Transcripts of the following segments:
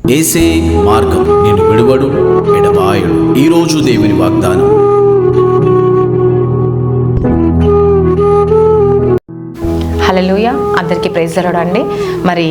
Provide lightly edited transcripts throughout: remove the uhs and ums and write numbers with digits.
యేసే మార్గం, నేను విడువడు ఎడబాయడు. ఈరోజు దేవుని వాగ్దానం. హల్లెలూయా. అందరికీ ప్రైజ్ ది లార్డ్ అండి. మరి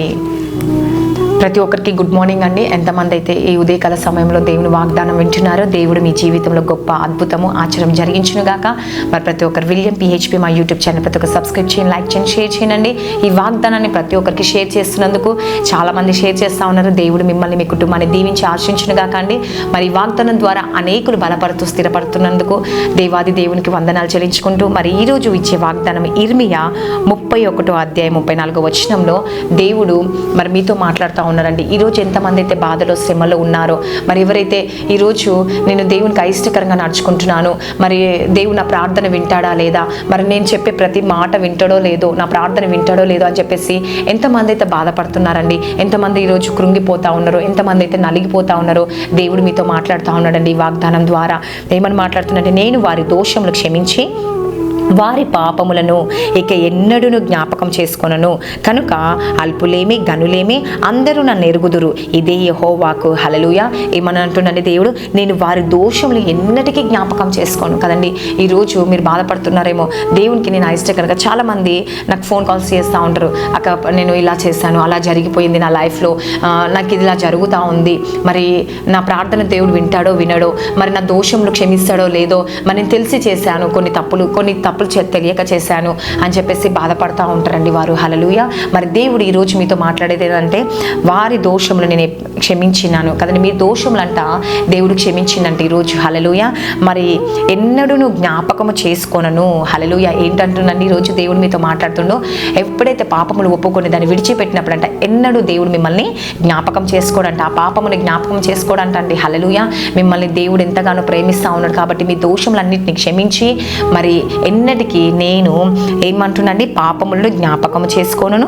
ప్రతి ఒక్కరికి గుడ్ మార్నింగ్ అండి. ఎంతమంది అయితే ఈ ఉదయకాల సమయంలో దేవుని వాగ్దానం వింటున్నారో, దేవుడు మీ జీవితంలో గొప్ప అద్భుతము ఆచరణ జరిగించును గాక. మరి ప్రతి ఒక్కరు విలియం PHP మా యూట్యూబ్ ఛానల్ ప్రతి ఒక్కరు సబ్స్క్రైబ్ చేయండి, లైక్ చేయండి, షేర్ చేయండి. ఈ వాగ్దానాన్ని ప్రతి ఒక్కరికి షేర్ చేస్తున్నందుకు చాలామంది షేర్ చేస్తూ ఉన్నారు. దేవుడు మిమ్మల్ని, మీ కుటుంబాన్ని దీవించి ఆశించును గాక అండి. మరి ఈ వాగ్దానం ద్వారా అనేకులు బలపడుతూ స్థిరపడుతున్నందుకు దేవాది దేవునికి వందనాలు చెల్లించుకుంటూ, మరి ఈరోజు ఇచ్చే వాగ్దానం ఇర్మియా 31వ అధ్యాయం 34వ వచనంలో దేవుడు మరి మీతో మాట్లాడుతూ ఉన్నారండి. ఈరోజు ఎంతమంది అయితే బాధలో, శ్రమలో ఉన్నారో, మరి ఎవరైతే ఈరోజు నేను దేవునికి అయిష్టకరంగా నడుచుకుంటున్నాను, మరి దేవుడు నా ప్రార్థన వింటాడా లేదా, మరి నేను చెప్పే ప్రతి మాట వింటాడో లేదో, నా ప్రార్థన వింటాడో లేదో అని చెప్పేసి ఎంతమంది అయితే బాధపడుతున్నారండి. ఎంతమంది ఈరోజు కృంగిపోతూ ఉన్నారో, ఎంతమంది అయితే నలిగిపోతూ ఉన్నారో, దేవుడు మీతో మాట్లాడుతూ ఉన్నాడండి. ఈ వాగ్దానం ద్వారా ఏమని మాట్లాడుతున్నాడంటే, నేను వారి దోషములు క్షమించి వారి పాపములను ఇక ఎన్నడూను జ్ఞాపకం చేసుకొనను, కనుక అల్పులేమి గనులేమి అందరూ నన్ను ఎరుగుదురు, ఇదే యెహోవాకు. హల్లెలూయా. ఏమని అంటున్నాడు దేవుడు, నేను వారి దోషములు ఎన్నటికీ జ్ఞాపకం చేసుకోను కదండి. ఈరోజు మీరు బాధపడుతున్నారేమో, దేవునికి నేను అయిష్టకరంగా. చాలామంది నాకు ఫోన్ కాల్స్ చేస్తూ ఉంటారు, అక్క నేను ఇలా చేశాను, అలా జరిగిపోయింది నా లైఫ్లో, నాకు ఇది ఇలా జరుగుతూ ఉంది, మరి నా ప్రార్థన దేవుడు వింటాడో వినడో, మరి నా దోషములు క్షమిస్తాడో లేదో, మరి నేను తెలిసి చేశాను కొన్ని తప్పులు తెలియక చేశాను అని చెప్పేసి బాధపడుతూ ఉంటారండి వారు. హల్లెలూయా. మరి దేవుడు ఈరోజు మీతో మాట్లాడేది ఏంటంటే, వారి దోషములు నేను క్షమించినాను కదండి. మీ దోషములంట దేవుడు క్షమించిందంటే ఈరోజు. హల్లెలూయా. మరి ఎన్నడూ జ్ఞాపకము చేసుకోనను. హల్లెలూయా. ఏంటంటుందండి ఈరోజు దేవుడు మీతో మాట్లాడుతుండో, ఎప్పుడైతే పాపములు ఒప్పుకొని దాన్ని విడిచిపెట్టినప్పుడంట ఎన్నడూ దేవుడు మిమ్మల్ని జ్ఞాపకం చేసుకోడంట, ఆ పాపముని జ్ఞాపకం చేసుకోడంట అండి. హల్లెలూయా. మిమ్మల్ని దేవుడు ఎంతగానో ప్రేమిస్తూ ఉన్నాడు కాబట్టి మీ దోషములన్నింటినీ క్షమించి, మరి ఎన్నటికీ నేను ఏమంటున్నాండి, పాపములను జ్ఞాపకము చేసుకోను.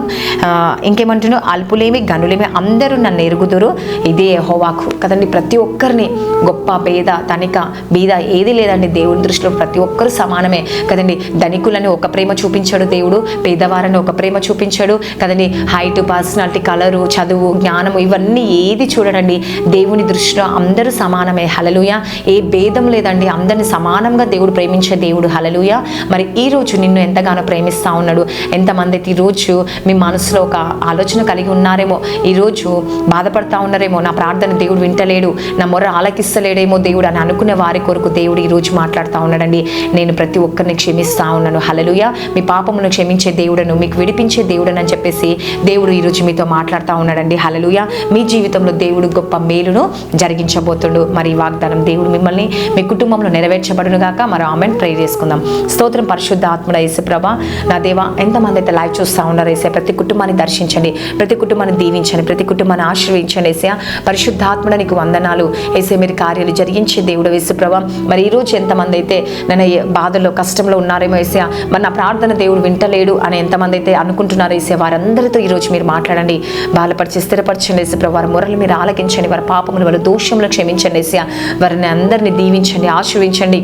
ఇంకేమంటున్నా, అల్పులేమి గనులేమి అందరూ నన్ను ఎరుగుదురు, ఇదే యెహోవాకు కదండి. ప్రతి ఒక్కరిని గొప్ప పేద ధనిక బీద ఏది లేదండి, దేవుని దృష్టిలో ప్రతి ఒక్కరు సమానమే కదండి. ధనికులని ఒక ప్రేమ చూపించాడు దేవుడు, పేదవారిని ఒక ప్రేమ చూపించాడు కదండి. హైట్, పర్సనాలిటీ, కలరు, చదువు, జ్ఞానము ఇవన్నీ ఏది చూడడండి, దేవుని దృష్టిలో అందరూ సమానమే. హల్లెలూయా. ఏ భేదం లేదండి, అందరిని సమానంగా దేవుడు ప్రేమించే దేవుడు. హల్లెలూయా. మరి ఈరోజు నిన్ను ఎంతగానో ప్రేమిస్తూ ఉన్నాడు. ఎంతమంది అయితే ఈరోజు మీ మనసులో ఒక ఆలోచన కలిగి ఉన్నారేమో, ఈరోజు బాధపడతా ఉన్నారేమో, నా ప్రార్థన దేవుడు వింటలేడు, నా మొర ఆలకిస్తలేడేమో దేవుడు అని అనుకునే వారి కొరకు దేవుడు ఈరోజు మాట్లాడుతూ ఉన్నాడండి. నేను ప్రతి ఒక్కరిని క్షమిస్తూ ఉన్నాను. హల్లెలూయా. మీ పాపమును క్షమించే దేవుడను, మీకు విడిపించే దేవుడని అని చెప్పేసి దేవుడు ఈరోజు మీతో మాట్లాడుతూ ఉన్నాడండి. హల్లెలూయా. మీ జీవితంలో దేవుడు గొప్ప మేలును జరిగించబోతుండు. మరి ఈ వాగ్దానం దేవుడు మిమ్మల్ని, మీ కుటుంబంలో నెరవేర్చబడును గాక. మరి ఆమెన్. ప్రేర్ చేసుకుందాం. స్తోత్రం పరిశుద్ధ ఆత్మడ యేసుప్రభా, నా దేవా, ఎంతమంది అయితే లైవ్ చూస్తూ ఉన్నారు ఏసయ్య, ప్రతి కుటుంబాన్ని దర్శించండి, ప్రతి కుటుంబాన్ని దీవించండి, ప్రతి కుటుంబాన్ని ఆశీర్వదించండి ఏసయ్య. పరిశుద్ధాత్మడ నీకు వందనాలు ఏసయ్య. మీరు కార్యాలు జరిగించే దేవుడు యేసుప్రభా. మరి ఈరోజు ఎంతమంది అయితే నన్ను బాధల్లో, కష్టంలో ఉన్నారేమో ఏసయ్య, మరి నా ప్రార్థన దేవుడు వింటలేడు అని ఎంతమంది అయితే అనుకుంటున్నారు ఏసయ్య, వారందరితో ఈరోజు మీరు మాట్లాడండి, బాలపరిచి స్థిరపరచండి యేసుప్రభా. వారి మొరలు మీరు ఆలకించండి, వారి పాపములు, వారి దోషములు క్షమించండి ఏసయ్య. వారిని అందరినీ దీవించండి, ఆశీర్వదించండి,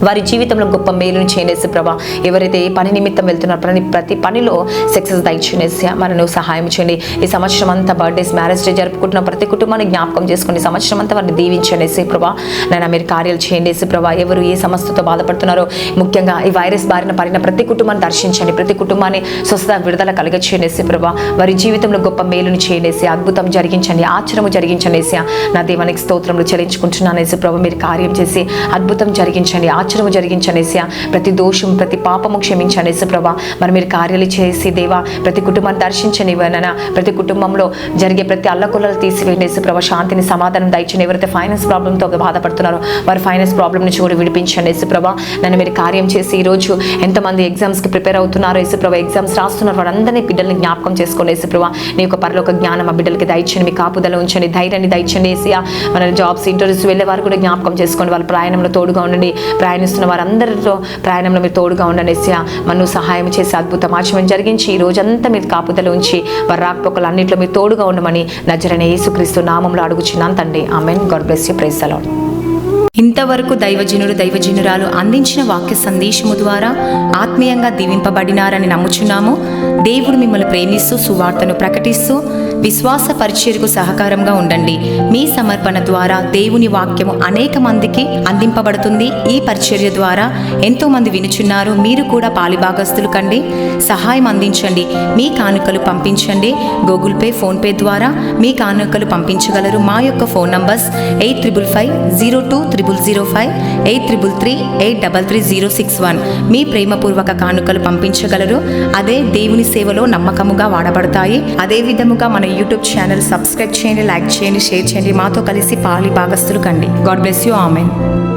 వారి జీవితంలో గొప్ప మేలును చేనేసి ప్రభా. ఎవరైతే ఏ పని నిమిత్తం వెళ్తున్నారో ప్రతి పనిలో సక్సెస్ దయచేసి మరి నువ్వు సహాయం చేయండి. ఈ సంవత్సరం అంతా బర్త్డేస్, మ్యారేజ్ డే జరుపుకుంటున్న ప్రతి కుటుంబాన్ని జ్ఞాపకం చేసుకుని సంవత్సరం అంతా వారిని దీవించండి ప్రభా. నేను మీరు కార్యాలు చేయండి ప్రభా. ఎవరు ఏ సమస్యతో బాధపడుతున్నారో, ముఖ్యంగా ఈ వైరస్ బారిన పడిన ప్రతి కుటుంబాన్ని దర్శించండి, ప్రతి కుటుంబాన్ని స్వస్థత, విడుదల కలిగచేయండి ప్రభా. వారి జీవితంలో గొప్ప మేలును చేయండి, అద్భుతం జరిగించండి, ఆశ్చర్యము జరిగించండి. నా దేవానికి స్తోత్రములు చెల్లించుకుంటున్నాను ప్రభా. మీరు కార్యం చేసి అద్భుతం జరిగించండి, ఆశ్చర్యము జరిగించండి. ప్రతి దోషం, ప్రతి పాపము క్షమించండి ప్రభా. మరి మీరు కార్యాలు చేసి దేవా, ప్రతి కుటుంబాన్ని దర్శించండి నాయనా. ప్రతి కుటుంబంలో జరిగే ప్రతి అల్లకొల్లలు తీసివేయండి ప్రభా. శాంతిని, సమాధానం దయచండి. ఎవరైతే ఫైనాన్స్ ప్రాబ్లంతో బాధపడుతున్నారో వారి ఫైనాన్స్ ప్రాబ్లం నుంచి కూడా విడిపించండి ప్రభా. నన్ను మీరు కార్యం చేసి ఈరోజు ఎంతమంది ఎగ్జామ్స్కి ప్రిపేర్ అవుతున్నారో ప్రభా, ఎగ్జామ్స్ రాస్తున్నారు వారందరినీ బిడ్డల్ని జ్ఞాపకం చేసుకోండి ప్రభా. నీ యొక్క పరలోక జ్ఞానం ఆ బిడ్డలకి దయచండి, మీ కాపుదల ఉంచండి, ధైర్యాన్ని దయచండి ఏసయ్యా. మన జాబ్స్, ఇంటర్వ్యూస్ వెళ్ళే వారు కూడా జ్ఞాపకం చేసుకోండి, వాళ్ళ ప్రయాణంలో తోడుగా ఉండండి, ప్రయాణిస్తున్న వారందరితో ప్రయాణంలో మీరు తోడుగా ఉండండి ఏసయ్యా. మనం సహాయం చేసి అద్భుతం ఆచరణ జరిగించి ఈ రోజంతా మీరు కాపుదల ఉంచి వారి రాకపోకలు అన్నింటిలో మీరు తోడుగా ఉండమని నజరైన యేసుక్రీస్తు నామంలో అడుగుచున్నాను తండ్రి. Amen. God bless you. Praise the Lord. ఇంతవరకు దైవజనుడు, దైవజనురాలు అందించిన వాక్య సందేశము ద్వారా ఆత్మీయంగా దీవింపబడినారని నమ్ముచున్నాము. దేవుడు మిమ్మల్ని ప్రేమిస్తూ సువార్తను ప్రకటిస్తూ విశ్వాస పరిచర్యకు సహకారంగా ఉండండి. మీ సమర్పణ ద్వారా దేవుని వాక్యము అనేక మందికి అందింపబడుతుంది. ఈ పరిచర్య ద్వారా ఎంతో మంది వినుచున్నారు. మీరు కూడా పాలిభాగస్తులు కండి. సహాయం అందించండి. మీ కానుకలు పంపించండి. గూగుల్ పే, ఫోన్పే ద్వారా మీ కానుకలు పంపించగలరు. మా యొక్క ఫోన్ నంబర్స్ 8550200005, 8333833061. మీ ప్రేమపూర్వక కానుకలు పంపించగలరు. అదే దేవుని సేవలో నమ్మకముగా వాడబడతాయి. అదే విధముగా మన యూట్యూబ్ ఛానల్ సబ్స్క్రైబ్ చేయండి, లైక్ చేయండి, షేర్ చేయండి. మాతో కలిసి పాలి భాగస్తులు కండి. God bless you. ఆమెన్.